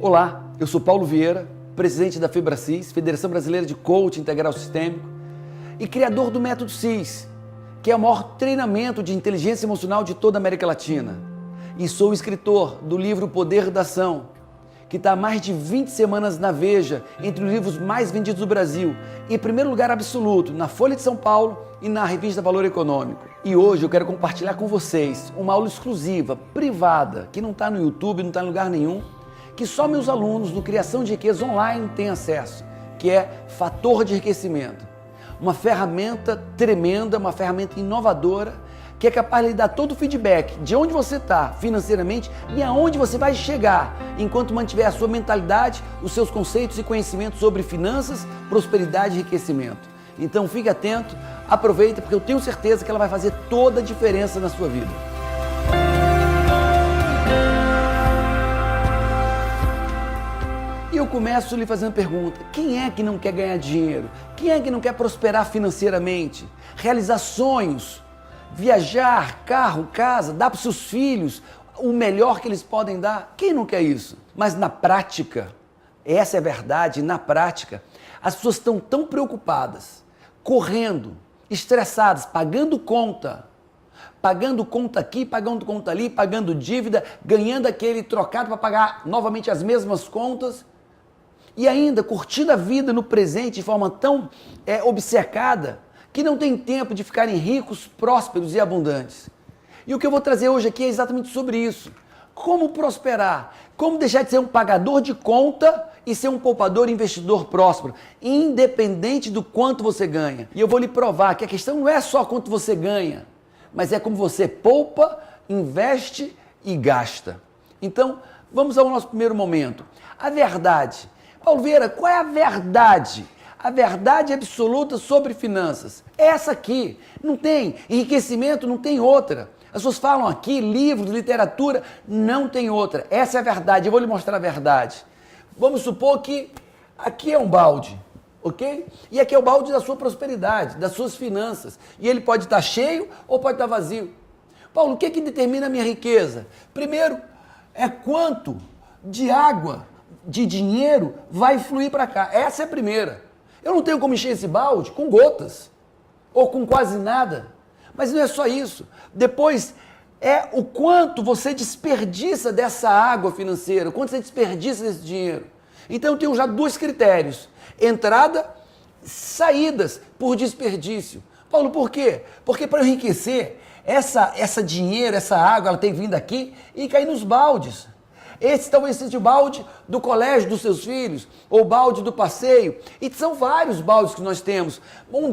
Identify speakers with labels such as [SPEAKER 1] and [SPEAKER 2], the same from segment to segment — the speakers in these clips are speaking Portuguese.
[SPEAKER 1] Olá, eu sou Paulo Vieira, presidente da FEBRACIS, Federação Brasileira de Coaching Integral Sistêmico, e criador do Método CIS, que é o maior treinamento de inteligência emocional de toda a América Latina. E sou escritor do livro Poder da Ação, que está há mais de 20 semanas na Veja, entre os livros mais vendidos do Brasil, e em primeiro lugar absoluto na Folha de São Paulo e na revista Valor Econômico. E hoje eu quero compartilhar com vocês uma aula exclusiva, privada, que não está no YouTube, não está em lugar nenhum, que só meus alunos no Criação de Riqueza Online têm acesso, que é Fator de Enriquecimento. Uma ferramenta tremenda, uma ferramenta inovadora, que é capaz de lhe dar todo o feedback de onde você está financeiramente e aonde você vai chegar, enquanto mantiver a sua mentalidade, os seus conceitos e conhecimentos sobre finanças, prosperidade e enriquecimento. Então fique atento, aproveita, porque eu tenho certeza que ela vai fazer toda a diferença na sua vida. E eu começo lhe fazendo a pergunta: quem é que não quer ganhar dinheiro? Quem é que não quer prosperar financeiramente? Realizar sonhos? Viajar, carro, casa, dar para os seus filhos o melhor que eles podem dar? Quem não quer isso? Mas na prática, essa é a verdade, na prática, as pessoas estão tão preocupadas, correndo, estressadas, pagando conta aqui, pagando conta ali, pagando dívida, ganhando aquele trocado para pagar novamente as mesmas contas, e ainda curtindo a vida no presente de forma tão obcecada, que não tem tempo de ficarem ricos, prósperos e abundantes. E o que eu vou trazer hoje aqui é exatamente sobre isso. Como prosperar, como deixar de ser um pagador de conta e ser um poupador e investidor próspero, independente do quanto você ganha. E eu vou lhe provar que a questão não é só quanto você ganha, mas é como você poupa, investe e gasta. Então, vamos ao nosso primeiro momento. A verdade. Paulo Vieira, qual é a verdade? A verdade absoluta sobre finanças. Essa aqui. Não tem enriquecimento, não tem outra. As pessoas falam aqui, livros, literatura, não tem outra. Essa é a verdade. Eu vou lhe mostrar a verdade. Vamos supor que aqui é um balde, ok? E aqui é o balde da sua prosperidade, das suas finanças. E ele pode estar cheio ou pode estar vazio. Paulo, o que determina a minha riqueza? Primeiro, é quanto de água, de dinheiro vai fluir para cá. Essa é a primeira. Eu não tenho como encher esse balde com gotas ou com quase nada. Mas não é só isso. Depois é o quanto você desperdiça dessa água financeira, o quanto você desperdiça desse dinheiro. Então eu tenho já dois critérios: entrada, saídas por desperdício. Paulo, por quê? Porque para eu enriquecer, essa dinheiro, essa água, ela tem que vir daqui e cair nos baldes. Esse talvez seja o balde do colégio dos seus filhos, ou o balde do passeio. E são vários baldes que nós temos. Um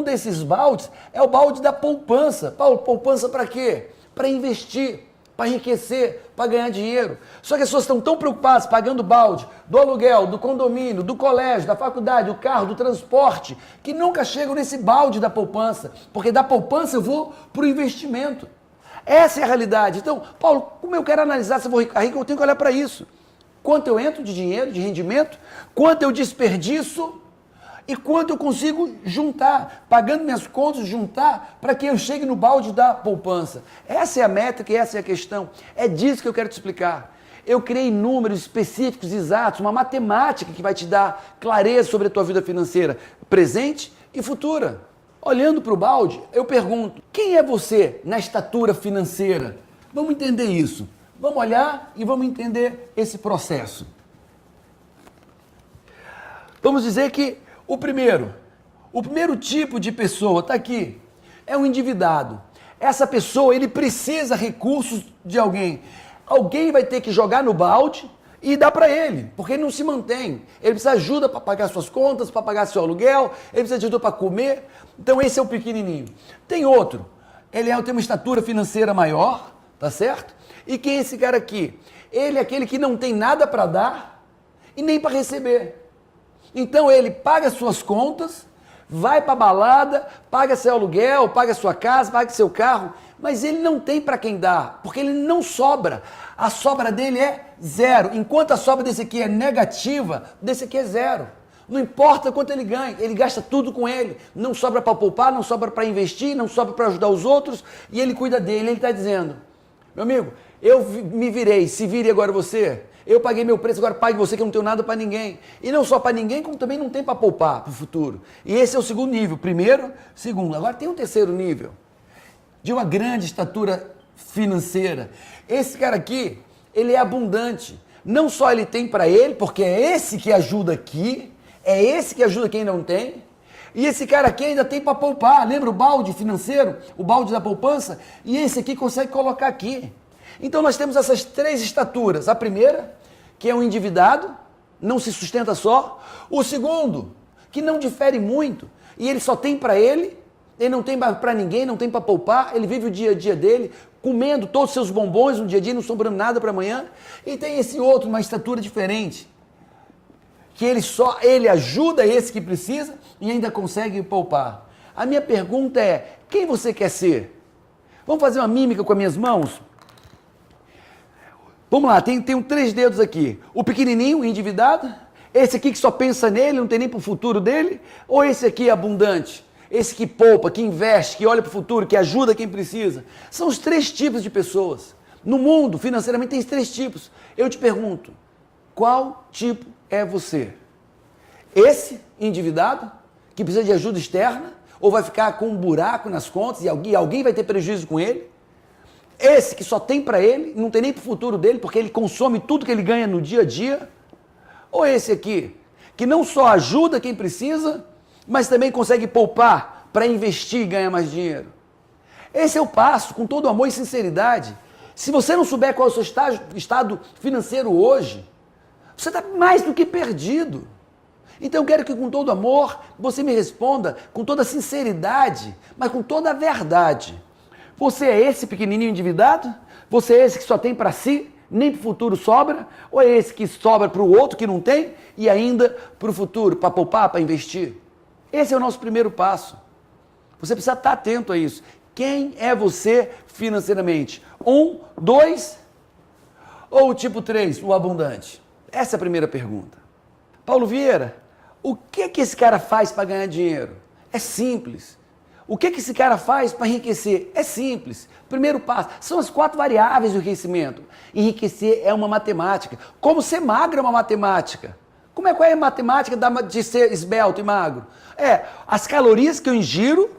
[SPEAKER 1] desses baldes é o balde da poupança. Paulo, poupança para quê? Para investir, para enriquecer, para ganhar dinheiro. Só que as pessoas estão tão preocupadas pagando balde do aluguel, do condomínio, do colégio, da faculdade, do carro, do transporte, que nunca chegam nesse balde da poupança. Porque da poupança eu vou para o investimento. Essa é a realidade. Então, Paulo, como eu quero analisar se eu vou ficar rico, eu tenho que olhar para isso. Quanto eu entro de dinheiro, de rendimento, quanto eu desperdiço e quanto eu consigo juntar, pagando minhas contas, juntar para que eu chegue no balde da poupança. Essa é a métrica e essa é a questão. É disso que eu quero te explicar. Eu criei números específicos, exatos, uma matemática que vai te dar clareza sobre a tua vida financeira, presente e futura. Olhando para o balde, eu pergunto: quem é você na estatura financeira? Vamos entender isso. Vamos olhar e vamos entender esse processo. Vamos dizer que o primeiro tipo de pessoa, está aqui, é o endividado. Essa pessoa, ele precisa recursos de alguém. Alguém vai ter que jogar no balde e dar para ele, porque ele não se mantém. Ele precisa de ajuda para pagar suas contas, para pagar seu aluguel, ele precisa de ajuda para comer. Então esse é o pequenininho. Tem outro, ele tem uma estatura financeira maior, tá certo? E quem é esse cara aqui? Ele é aquele que não tem nada para dar e nem para receber. Então ele paga suas contas, vai para a balada, paga seu aluguel, paga sua casa, paga seu carro, mas ele não tem para quem dar, porque ele não sobra. A sobra dele é zero. Enquanto a sobra desse aqui é negativa, desse aqui é zero. Não importa quanto ele ganha, ele gasta tudo com ele. Não sobra para poupar, não sobra para investir, não sobra para ajudar os outros, e ele cuida dele. Ele está dizendo: meu amigo, eu me virei, se vire agora você. Eu paguei meu preço, agora pague você que eu não tenho nada para ninguém. E não só para ninguém, como também não tem para poupar para o futuro. E esse é o segundo nível. Primeiro, segundo. Agora tem um terceiro nível, de uma grande estatura financeira. Esse cara aqui, ele é abundante. Não só ele tem para ele, porque é esse que ajuda aqui, é esse que ajuda quem não tem. E esse cara aqui ainda tem para poupar. Lembra o balde financeiro? O balde da poupança? E esse aqui consegue colocar aqui. Então nós temos essas três estaturas. A primeira, que é um endividado, não se sustenta só. O segundo, que não difere muito, e ele só tem para ele não tem para ninguém, não tem para poupar, ele vive o dia a dia dele, comendo todos os seus bombons no dia a dia, não sobrando nada para amanhã. E tem esse outro, uma estatura diferente, que ele ajuda esse que precisa e ainda consegue poupar. A minha pergunta é, quem você quer ser? Vamos fazer uma mímica com as minhas mãos? Vamos lá, tem 3 dedos aqui. O pequenininho, o endividado, esse aqui que só pensa nele, não tem nem para o futuro dele, ou esse aqui abundante? Esse que poupa, que investe, que olha para o futuro, que ajuda quem precisa. São os 3 tipos de pessoas. No mundo, financeiramente, tem 3 tipos. Eu te pergunto, qual tipo é você? Esse endividado, que precisa de ajuda externa, ou vai ficar com um buraco nas contas e alguém vai ter prejuízo com ele? Esse que só tem para ele, não tem nem para o futuro dele, porque ele consome tudo que ele ganha no dia a dia? Ou esse aqui, que não só ajuda quem precisa, mas também consegue poupar para investir e ganhar mais dinheiro? Esse é o passo, com todo amor e sinceridade. Se você não souber qual é o seu estado financeiro hoje, você está mais do que perdido. Então eu quero que com todo amor você me responda com toda sinceridade, mas com toda a verdade. Você é esse pequenininho endividado? Você é esse que só tem para si, nem para o futuro sobra? Ou é esse que sobra para o outro que não tem e ainda para o futuro, para poupar, para investir? Esse é o nosso primeiro passo. Você precisa estar atento a isso. Quem é você financeiramente? 1, 2 ou o tipo 3, o abundante? Essa é a primeira pergunta. Paulo Vieira, o que esse cara faz para ganhar dinheiro? É simples. O que esse cara faz para enriquecer? É simples. Primeiro passo, são as 4 variáveis do enriquecimento. Enriquecer é uma matemática. Como ser magro é uma matemática. Qual é a matemática de ser esbelto e magro? As calorias que eu ingiro,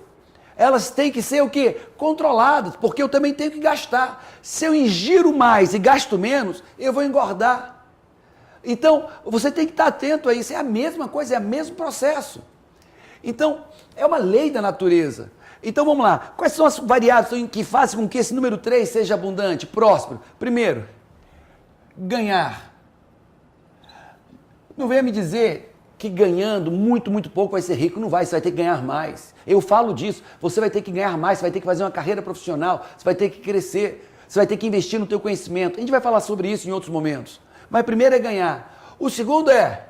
[SPEAKER 1] elas têm que ser o quê? Controladas, porque eu também tenho que gastar. Se eu ingiro mais e gasto menos, eu vou engordar. Então, você tem que estar atento a isso. É a mesma coisa, é o mesmo processo. Então, é uma lei da natureza. Então, vamos lá. Quais são as variáveis que fazem com que esse número 3 seja abundante, próspero? Primeiro, ganhar. Não venha me dizer que ganhando muito, muito pouco vai ser rico. Não vai, você vai ter que ganhar mais. Eu falo disso. Você vai ter que ganhar mais, você vai ter que fazer uma carreira profissional, você vai ter que crescer, você vai ter que investir no teu conhecimento. A gente vai falar sobre isso em outros momentos. Mas primeiro é ganhar. O segundo é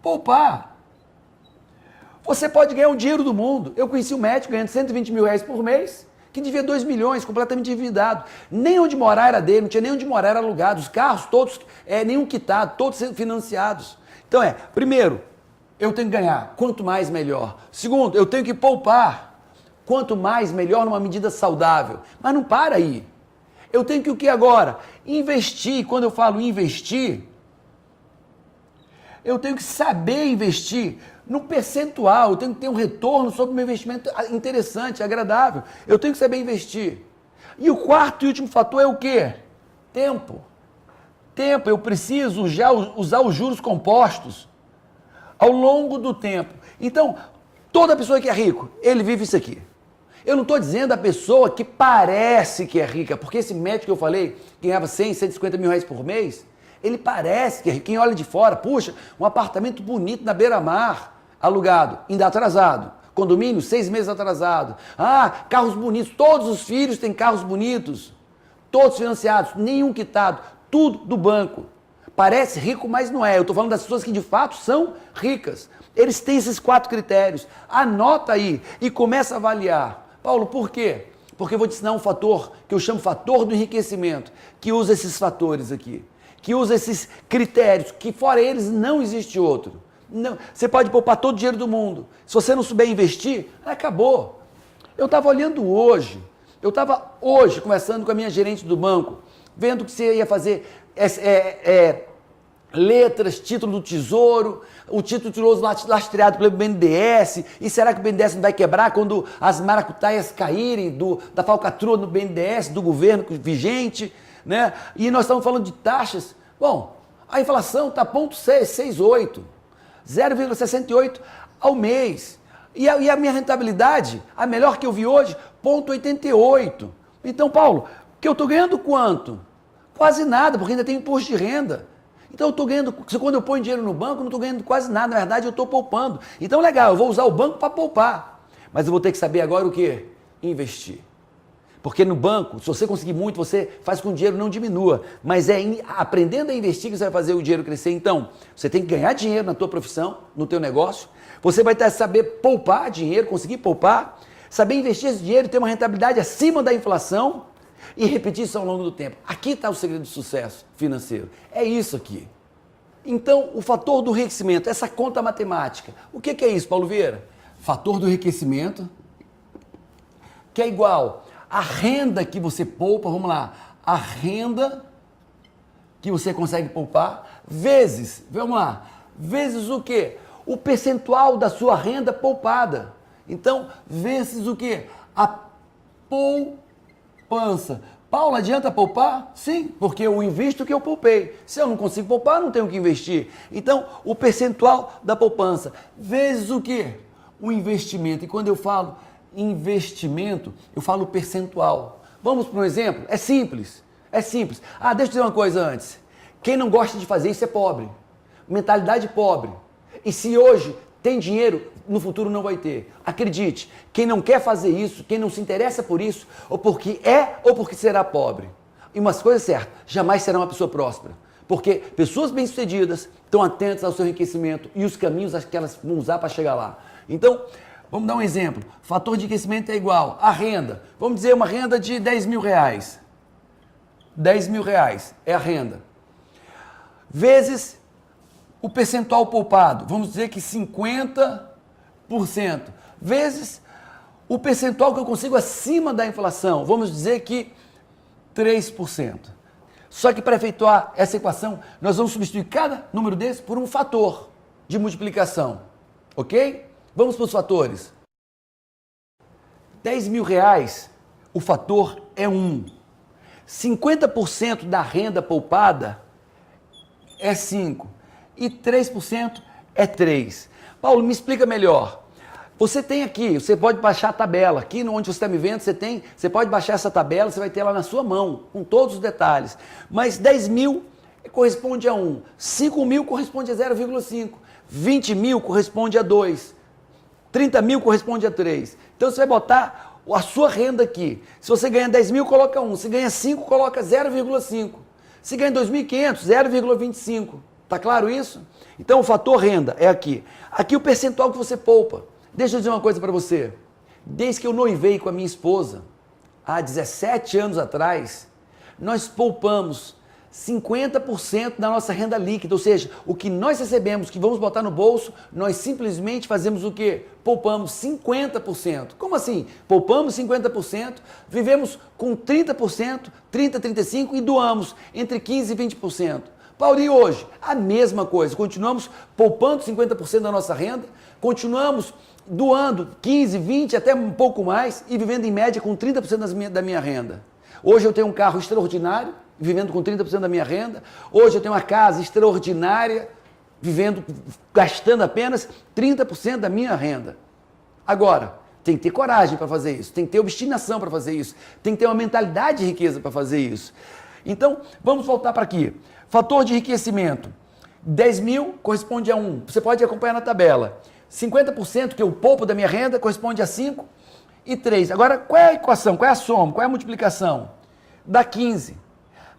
[SPEAKER 1] poupar. Você pode ganhar o dinheiro do mundo. Eu conheci um médico ganhando 120 mil reais por mês, que devia 2 milhões, completamente endividado. Nem onde morar era dele, não tinha nem onde morar, era alugado. Os carros todos, nenhum quitado, todos sendo financiados. Então primeiro, eu tenho que ganhar. Quanto mais, melhor. Segundo, eu tenho que poupar. Quanto mais, melhor, numa medida saudável. Mas não para aí. Eu tenho que o que agora? Investir. Quando eu falo investir, eu tenho que saber investir no percentual, eu tenho que ter um retorno sobre o meu investimento interessante, agradável. Eu tenho que saber investir. E o quarto e último fator é o quê? Tempo. Tempo, eu preciso já usar os juros compostos ao longo do tempo. Então, toda pessoa que é rico, ele vive isso aqui. Eu não estou dizendo a pessoa que parece que é rica, porque esse médico que eu falei, ganhava 100, 150 mil reais por mês, ele parece que é rico. Quem olha de fora, puxa, um apartamento bonito na beira-mar, alugado, ainda atrasado. Condomínio, 6 meses atrasado. Carros bonitos, todos os filhos têm carros bonitos, todos financiados, nenhum quitado, tudo do banco. Parece rico, mas não é. Eu estou falando das pessoas que de fato são ricas. Eles têm esses 4 critérios. Anota aí e começa a avaliar. Paulo, por quê? Porque eu vou te ensinar um fator que eu chamo fator do enriquecimento, que usa esses fatores aqui, que usa esses critérios, que fora eles não existe outro. Não, você pode poupar todo o dinheiro do mundo. Se você não souber investir, acabou. Eu estava olhando hoje, conversando com a minha gerente do banco, vendo que você ia fazer letras, título do Tesouro, o título do Tesouro lastreado pelo BNDES, e será que o BNDES não vai quebrar quando as maracutaias caírem da falcatrua no BNDES, do governo vigente, né? E nós estamos falando de taxas. Bom, a inflação está 0,68, 0,68 ao mês. E a minha rentabilidade, a melhor que eu vi hoje, 0,88. Então, Paulo, que eu estou ganhando quanto? Quase nada, porque ainda tem imposto de renda. Então eu estou ganhando, quando eu ponho dinheiro no banco, eu não estou ganhando quase nada, na verdade eu estou poupando. Então legal, eu vou usar o banco para poupar, mas eu vou ter que saber agora o quê? Investir. Porque no banco, se você conseguir muito, você faz com que o dinheiro não diminua, mas aprendendo a investir que você vai fazer o dinheiro crescer. Então, você tem que ganhar dinheiro na tua profissão, no teu negócio, você vai saber poupar dinheiro, conseguir poupar, saber investir esse dinheiro e ter uma rentabilidade acima da inflação, e repetir isso ao longo do tempo. Aqui está o segredo do sucesso financeiro. É isso aqui. Então, o fator do enriquecimento, essa conta matemática. O que é isso, Paulo Vieira? Fator do enriquecimento, que é igual a renda que você poupa, vamos lá, a renda que você consegue poupar, vezes, vamos lá, vezes o quê? O percentual da sua renda poupada. Então, vezes o quê? A poupança. Paulo, adianta poupar? Sim, porque eu invisto o que eu poupei. Se eu não consigo poupar, não tenho que investir. Então, o percentual da poupança, vezes o quê? O investimento. E quando eu falo investimento, eu falo percentual. Vamos para um exemplo? É simples. É simples. Ah, deixa eu dizer uma coisa antes. Quem não gosta de fazer isso é pobre. Mentalidade pobre. E se hoje tem dinheiro, no futuro não vai ter. Acredite, quem não quer fazer isso, quem não se interessa por isso, ou porque ou porque será pobre. E umas coisas certas, jamais será uma pessoa próspera. Porque pessoas bem-sucedidas estão atentas ao seu enriquecimento e os caminhos que elas vão usar para chegar lá. Então, vamos dar um exemplo. Fator de enriquecimento é igual a renda. Vamos dizer uma renda de 10 mil reais. 10 mil reais é a renda. Vezes o percentual poupado, vamos dizer que 50%, vezes o percentual que eu consigo acima da inflação, vamos dizer que 3%. Só que para efetuar essa equação, nós vamos substituir cada número desse por um fator de multiplicação, ok? Vamos para os fatores. 10 mil reais, o fator é 1. 50% da renda poupada é 5. E 3% é 3. Paulo, me explica melhor. Você tem aqui, você pode baixar a tabela. Aqui onde você está me vendo, você pode baixar essa tabela, você vai ter lá na sua mão, com todos os detalhes. Mas 10 mil corresponde a 1. 5 mil corresponde a 0,5. 20 mil corresponde a 2. 30 mil corresponde a 3. Então você vai botar a sua renda aqui. Se você ganha 10 mil, coloca 1. Se ganha 5, coloca 0,5. Se ganha 2.500, 0,25. Tá claro isso? Então o fator renda é aqui. Aqui o percentual que você poupa. Deixa eu dizer uma coisa para você. Desde que eu noivei com a minha esposa, há 17 anos atrás, nós poupamos 50% da nossa renda líquida, ou seja, o que nós recebemos, que vamos botar no bolso, nós simplesmente fazemos o quê? Poupamos 50%. Como assim? Poupamos 50%, vivemos com 30%, 30%, 35% e doamos entre 15% e 20%. Paulo, e hoje? A mesma coisa, continuamos poupando 50% da nossa renda, continuamos doando 15%, 20%, até um pouco mais e vivendo em média com 30% da minha renda. Hoje eu tenho um carro extraordinário, vivendo com 30% da minha renda. Hoje eu tenho uma casa extraordinária, gastando apenas 30% da minha renda. Agora, tem que ter coragem para fazer isso, tem que ter obstinação para fazer isso, tem que ter uma mentalidade de riqueza para fazer isso. Então, vamos voltar para aqui. Fator de enriquecimento. 10 mil corresponde a 1. Você pode acompanhar na tabela. 50% que eu poupo da minha renda corresponde a 5 e 3. Agora, qual é a equação? Qual é a soma? Qual é a multiplicação? Dá 15.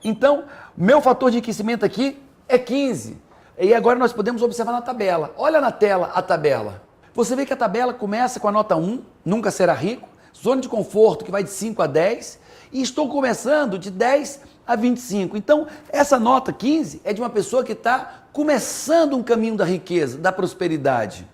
[SPEAKER 1] Então, meu fator de enriquecimento aqui é 15. E agora nós podemos observar na tabela. Olha na tela a tabela. Você vê que a tabela começa com a nota 1, nunca será rico, zona de conforto que vai de 5 a 10, e estou começando de 10 a 25. Então, essa nota 15 é de uma pessoa que está começando um caminho da riqueza, da prosperidade.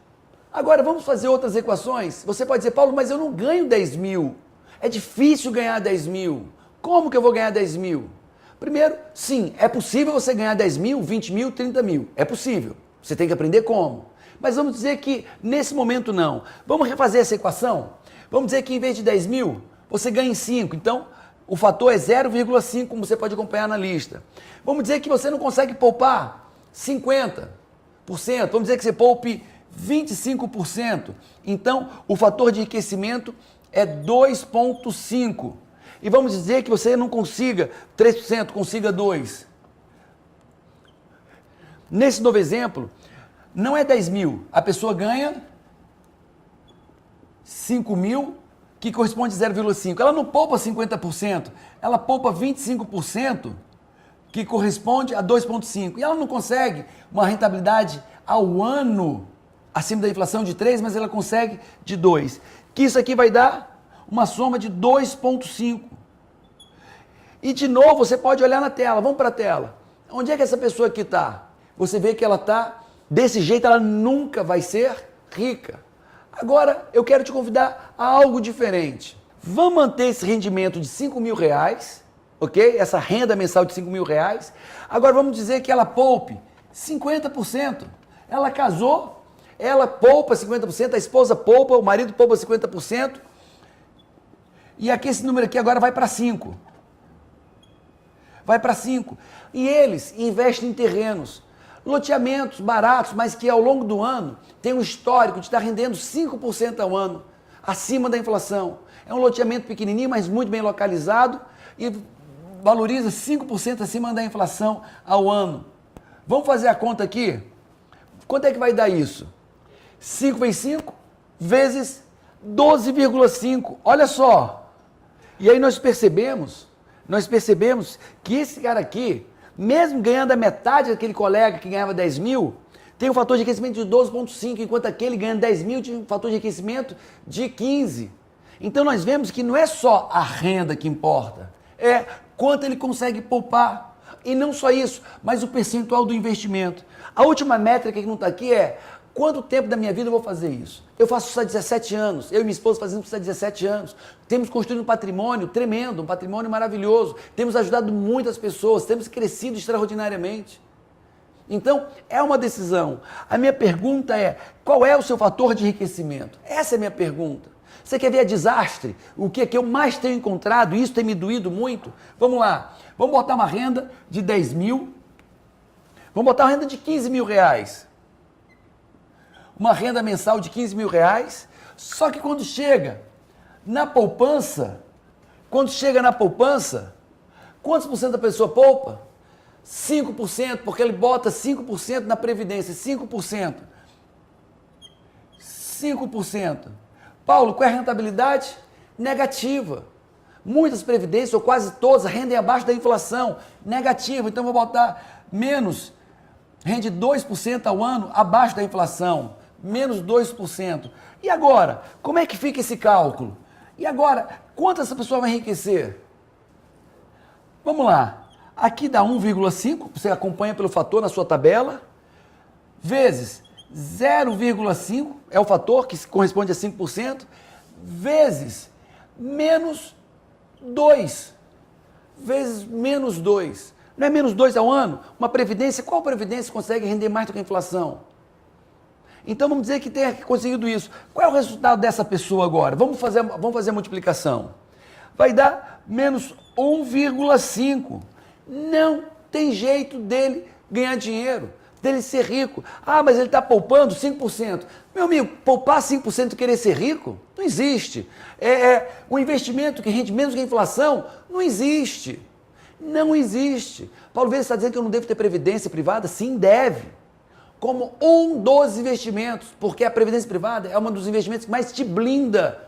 [SPEAKER 1] Agora, vamos fazer outras equações? Você pode dizer, Paulo, mas eu não ganho 10 mil. É difícil ganhar 10 mil. Como que eu vou ganhar 10 mil? Primeiro, sim, é possível você ganhar 10 mil, 20 mil, 30 mil. É possível. Você tem que aprender como. Mas vamos dizer que nesse momento não. Vamos refazer essa equação? Vamos dizer que em vez de 10 mil, você ganha em 5. Então, o fator é 0,5, como você pode acompanhar na lista. Vamos dizer que você não consegue poupar 50%. Vamos dizer que você poupe 25%. Então, o fator de enriquecimento é 2,5. E vamos dizer que você não consiga 3%, consiga 2%. Nesse novo exemplo, não é 10 mil. A pessoa ganha 5 mil, que corresponde a 0,5. Ela não poupa 50%, ela poupa 25%, que corresponde a 2,5. E ela não consegue uma rentabilidade ao ano acima da inflação de 3, mas ela consegue de 2. Que isso aqui vai dar uma soma de 2,5. E de novo, você pode olhar na tela, vamos para a tela. Onde é que essa pessoa aqui está? Você vê que ela está, desse jeito ela nunca vai ser rica. Agora, eu quero te convidar a algo diferente. Vamos manter esse rendimento de 5 mil reais, ok? Essa renda mensal de 5 mil reais. Agora vamos dizer que ela poupe 50%. Ela casou, ela poupa 50%, a esposa poupa, o marido poupa 50%. E aqui esse número aqui agora vai para 5. Vai para 5. E eles investem em terrenos, loteamentos baratos, mas que ao longo do ano tem um histórico de estar rendendo 5% ao ano, acima da inflação. É um loteamento pequenininho, mas muito bem localizado e valoriza 5% acima da inflação ao ano. Vamos fazer a conta aqui? Quanto é que vai dar isso? 5 vezes 5 vezes 12,5. Olha só. E aí nós percebemos que esse cara aqui, mesmo ganhando a metade daquele colega que ganhava 10 mil, tem um fator de enriquecimento de 12,5, enquanto aquele ganhando 10 mil tinha um fator de enriquecimento de 15. Então nós vemos que não é só a renda que importa, é quanto ele consegue poupar. E não só isso, mas o percentual do investimento. A última métrica que não está aqui é quanto tempo da minha vida eu vou fazer isso? Eu faço isso há 17 anos, eu e minha esposa fazemos isso há 17 anos. Temos construído um patrimônio tremendo, um patrimônio maravilhoso. Temos ajudado muitas pessoas, temos crescido extraordinariamente. Então, é uma decisão. A minha pergunta é, qual é o seu fator de enriquecimento? Essa é a minha pergunta. Você quer ver a desastre? O que é que eu mais tenho encontrado? E isso tem me doído muito? Vamos lá. Vamos botar uma renda de 10 mil. Vamos botar uma renda de 15 mil reais. Uma renda mensal de 15 mil reais. Só que quando chega na poupança, quantos por cento da pessoa poupa? 5%, porque ele bota 5% na Previdência, 5%. 5%. Paulo, qual é a rentabilidade? Negativa. Muitas previdências, ou quase todas, rendem abaixo da inflação. Negativa. Então, vou botar menos, rende 2% ao ano abaixo da inflação. Menos 2%. E agora, como é que fica esse cálculo? E agora, quanto essa pessoa vai enriquecer? Vamos lá. Aqui dá 1,5, você acompanha pelo fator na sua tabela, vezes 0,5, é o fator que corresponde a 5%, vezes menos 2. Vezes menos 2. Não é menos 2 ao ano? Uma previdência, qual previdência consegue render mais do que a inflação? Então vamos dizer que tenha conseguido isso. Qual é o resultado dessa pessoa agora? Vamos fazer a multiplicação. Vai dar menos 1,5. Não tem jeito dele ganhar dinheiro, dele ser rico. Ah, mas ele está poupando 5%. Meu amigo, poupar 5% e querer ser rico? Não existe. Um investimento que rende menos que a inflação? Não existe. Não existe. Paulo Vieira está dizendo que eu não devo ter previdência privada? Sim, deve. Como um dos investimentos, porque a previdência privada é um dos investimentos que mais te blinda.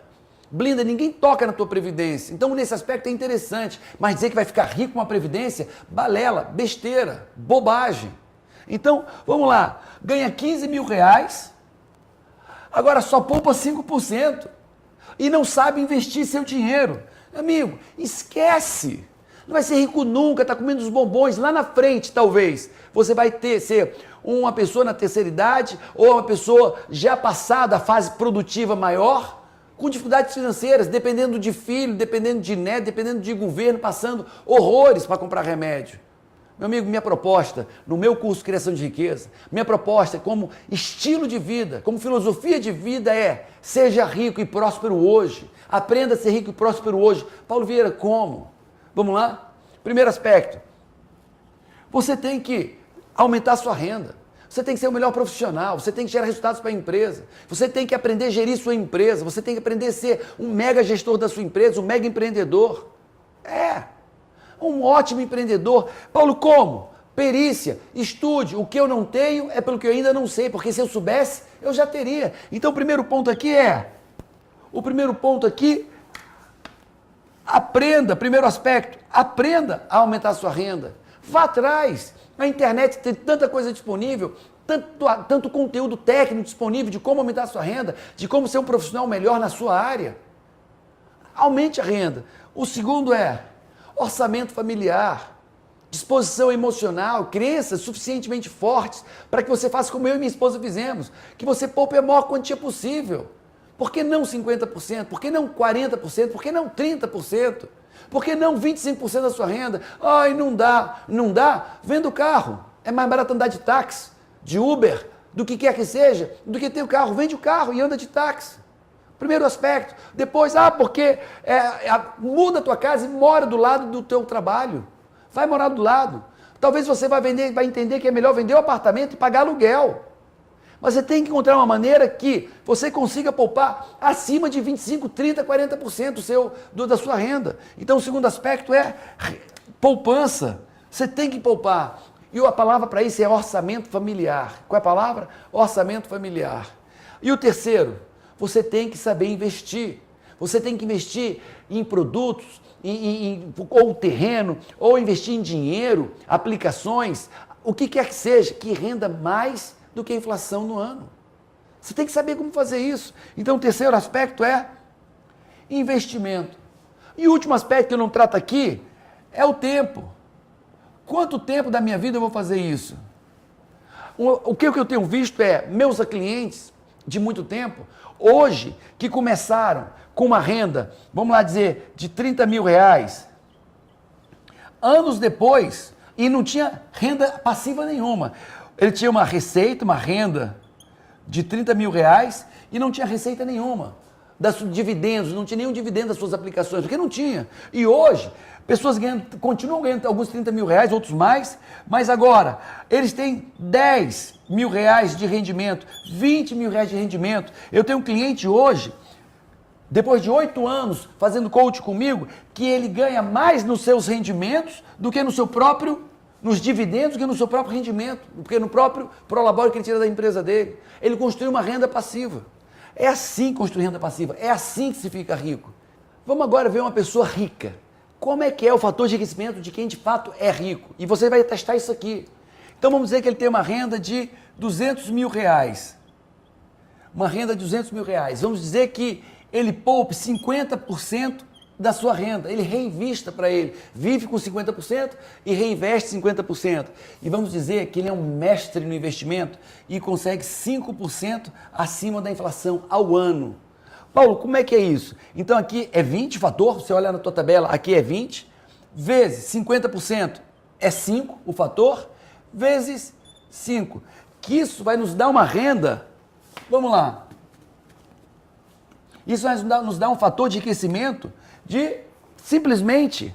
[SPEAKER 1] Blinda, ninguém toca na tua previdência. Então, nesse aspecto é interessante. Mas dizer que vai ficar rico com uma previdência, balela, besteira, bobagem. Então, vamos lá. Ganha 15 mil reais, agora só poupa 5% e não sabe investir seu dinheiro. Amigo, esquece. Não vai ser rico nunca, está comendo os bombons. Lá na frente, talvez, você vai ser uma pessoa na terceira idade ou uma pessoa já passada a fase produtiva maior, com dificuldades financeiras, dependendo de filho, dependendo de neto, dependendo de governo, passando horrores para comprar remédio. Meu amigo, minha proposta no meu curso Criação de Riqueza, minha proposta como estilo de vida, como filosofia de vida é: seja rico e próspero hoje. Aprenda a ser rico e próspero hoje. Paulo Vieira, como? Vamos lá? Primeiro aspecto, você tem que aumentar a sua renda. Você tem que ser o melhor profissional, você tem que gerar resultados para a empresa, você tem que aprender a gerir sua empresa, você tem que aprender a ser um mega gestor da sua empresa, um mega empreendedor. Um ótimo empreendedor. Paulo, como? Perícia, estude. O que eu não tenho é pelo que eu ainda não sei, porque se eu soubesse, eu já teria. Então, o primeiro ponto aqui aprenda, primeiro aspecto, aprenda a aumentar a sua renda. Vá atrás. A internet tem tanta coisa disponível, tanto conteúdo técnico disponível de como aumentar a sua renda, de como ser um profissional melhor na sua área. Aumente a renda. O segundo é orçamento familiar, disposição emocional, crenças suficientemente fortes para que você faça como eu e minha esposa fizemos, que você poupe a maior quantia possível. Por que não 50%? Por que não 40%? Por que não 30%? Por que não 25% da sua renda? Ai, não dá. Não dá? Venda o carro. É mais barato andar de táxi, de Uber, do que quer que seja, do que ter o carro. Vende o carro e anda de táxi. Primeiro aspecto. Depois, porque muda a tua casa e mora do lado do teu trabalho. Vai morar do lado. Talvez você vai entender que é melhor vender o apartamento e pagar aluguel. Mas você tem que encontrar uma maneira que você consiga poupar acima de 25%, 30%, 40% da sua renda. Então, o segundo aspecto é poupança. Você tem que poupar. E a palavra para isso é orçamento familiar. Qual é a palavra? Orçamento familiar. E o terceiro, você tem que saber investir. Você tem que investir em produtos, ou terreno, ou investir em dinheiro, aplicações, o que quer que seja, que renda mais do que a inflação no ano. Você tem que saber como fazer isso. Então, o terceiro aspecto é investimento. E o último aspecto que eu não trato aqui é o tempo. Quanto tempo da minha vida eu vou fazer isso? O que eu tenho visto é meus clientes de muito tempo, hoje, que começaram com uma renda, vamos lá dizer, de 30 mil reais, anos depois, e não tinha renda passiva nenhuma. Ele tinha uma receita, uma renda de 30 mil reais e não tinha receita nenhuma. Das dividendos, não tinha nenhum dividendo das suas aplicações, porque não tinha. E hoje, pessoas continuam ganhando alguns 30 mil reais, outros mais, mas agora eles têm 10 mil reais de rendimento, 20 mil reais de rendimento. Eu tenho um cliente hoje, depois de 8 anos fazendo coach comigo, que ele ganha mais nos seus rendimentos do que no seu próprio nos dividendos que no seu próprio rendimento, porque no próprio prolabore que ele tira da empresa dele. Ele construiu uma renda passiva. É assim construir renda passiva, é assim que se fica rico. Vamos agora ver uma pessoa rica. Como é que é o fator de enriquecimento de quem de fato é rico? E você vai testar isso aqui. Então vamos dizer que ele tem uma renda de 200 mil reais. Uma renda de 200 mil reais. Vamos dizer que ele poupe 50% da sua renda, ele reinvista para ele, vive com 50% e reinveste 50%. E vamos dizer que ele é um mestre no investimento e consegue 5% acima da inflação ao ano. Paulo, como é que é isso? Então aqui é 20 o fator, você olha na tua tabela, aqui é 20, vezes 50% é 5 o fator, vezes 5. Que isso vai nos dar uma renda, vamos lá, isso vai nos dar um fator de enriquecimento de simplesmente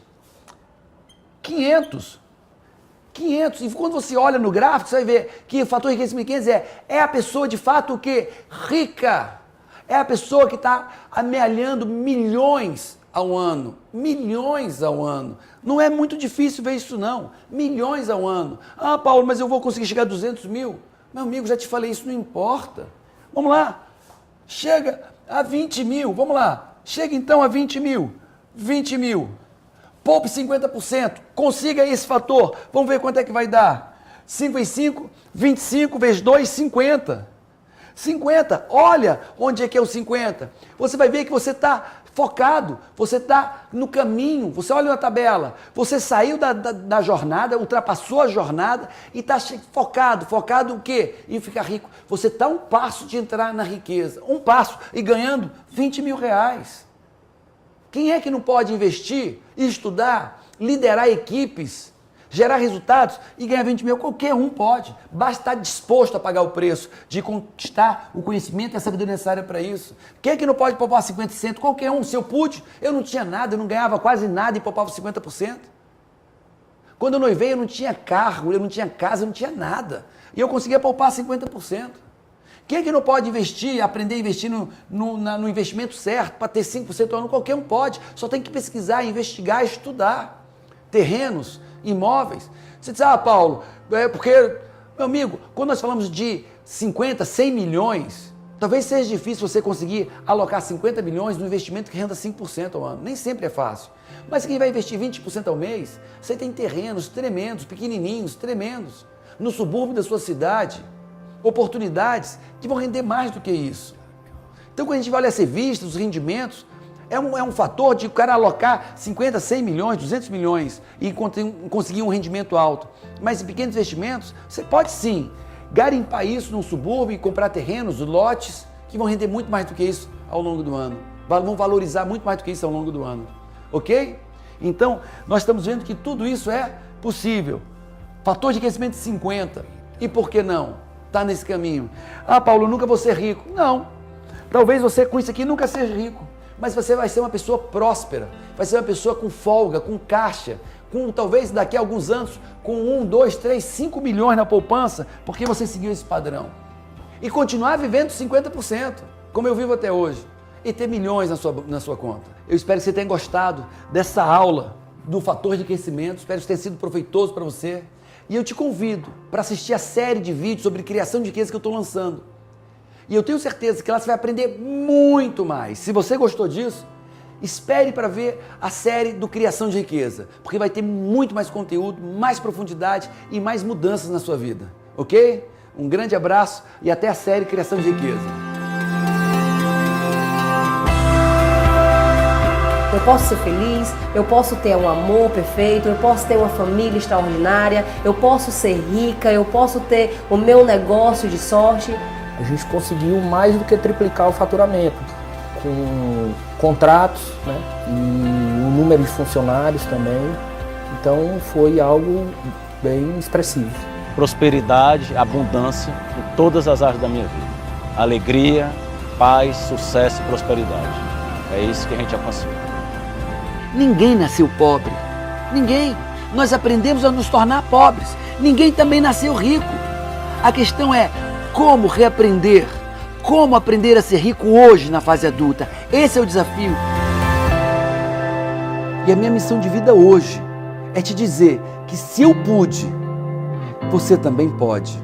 [SPEAKER 1] 500. E quando você olha no gráfico, você vai ver que o fator de enriquecimento de 500 é a pessoa de fato o quê? Rica. É a pessoa que está amealhando milhões ao ano. Milhões ao ano. Não é muito difícil ver isso não. Milhões ao ano. Ah, Paulo, mas eu vou conseguir chegar a 200 mil. Meu amigo, já te falei, isso não importa. Vamos lá. Chega a 20 mil. Vamos lá. Chega então a 20 mil. 20 mil. Poupe 50%. Consiga esse fator. Vamos ver quanto é que vai dar. 5 vezes 5, 25 vezes 2, 50. 50. Olha onde é que é o 50. Você vai ver que você está focado, você está no caminho, você olha na tabela, você saiu da jornada, ultrapassou a jornada e está focado o quê? Em ficar rico. Você está um passo de entrar na riqueza, um passo e ganhando 20 mil reais. Quem é que não pode investir, estudar, liderar equipes, gerar resultados e ganhar 20 mil? Qualquer um pode. Basta estar disposto a pagar o preço de conquistar o conhecimento e a sabedoria necessária para isso. Quem é que não pode poupar 50 centos? Qualquer um. Se eu pude, eu não tinha nada, eu não ganhava quase nada e poupava 50%. Quando eu noivei, eu não tinha carro, eu não tinha casa, eu não tinha nada. E eu conseguia poupar 50%. Quem é que não pode investir, aprender a investir no investimento certo, para ter 5% ao ano? Qualquer um pode. Só tem que pesquisar, investigar, estudar. Terrenos, imóveis. Você diz, Paulo, porque, meu amigo, quando nós falamos de 50, 100 milhões, talvez seja difícil você conseguir alocar 50 milhões no investimento que renda 5% ao ano. Nem sempre é fácil. Mas quem vai investir 20% ao mês, você tem terrenos tremendos, pequenininhos, tremendos, no subúrbio da sua cidade, oportunidades que vão render mais do que isso. Então, quando a gente vai olhar as revistas, os rendimentos, é um fator de o cara alocar 50, 100 milhões, 200 milhões e conseguir um rendimento alto. Mas em pequenos investimentos, você pode sim garimpar isso num subúrbio e comprar terrenos, lotes, que vão render muito mais do que isso ao longo do ano. Vão valorizar muito mais do que isso ao longo do ano. Ok? Então, nós estamos vendo que tudo isso é possível. Fator de crescimento de 50. E por que não? Está nesse caminho. Paulo, eu nunca vou ser rico. Não. Talvez você com isso aqui nunca seja rico. Mas você vai ser uma pessoa próspera, vai ser uma pessoa com folga, com caixa, com talvez daqui a alguns anos, com 1, 2, 3, 5 milhões na poupança, porque você seguiu esse padrão. E continuar vivendo 50%, como eu vivo até hoje, e ter milhões na sua conta. Eu espero que você tenha gostado dessa aula do fator de crescimento, espero que tenha sido proveitoso para você. E eu te convido para assistir a série de vídeos sobre criação de riqueza que eu estou lançando. E eu tenho certeza que lá você vai aprender muito mais. Se você gostou disso, espere para ver a série do Criação de Riqueza, porque vai ter muito mais conteúdo, mais profundidade e mais mudanças na sua vida, ok? Um grande abraço e até a série Criação de Riqueza.
[SPEAKER 2] Eu posso ser feliz, eu posso ter um amor perfeito, eu posso ter uma família extraordinária, eu posso ser rica, eu posso ter o meu negócio de sorte.
[SPEAKER 3] A gente conseguiu mais do que triplicar o faturamento, com contratos, né, e o número de funcionários também. Então foi algo bem expressivo.
[SPEAKER 4] Prosperidade, abundância em todas as áreas da minha vida. Alegria, paz, sucesso e prosperidade. É isso que a gente alcançou.
[SPEAKER 1] Ninguém nasceu pobre. Ninguém. Nós aprendemos a nos tornar pobres. Ninguém também nasceu rico. A questão é como reaprender, como aprender a ser rico hoje na fase adulta. Esse é o desafio. E a minha missão de vida hoje é te dizer que se eu pude, você também pode.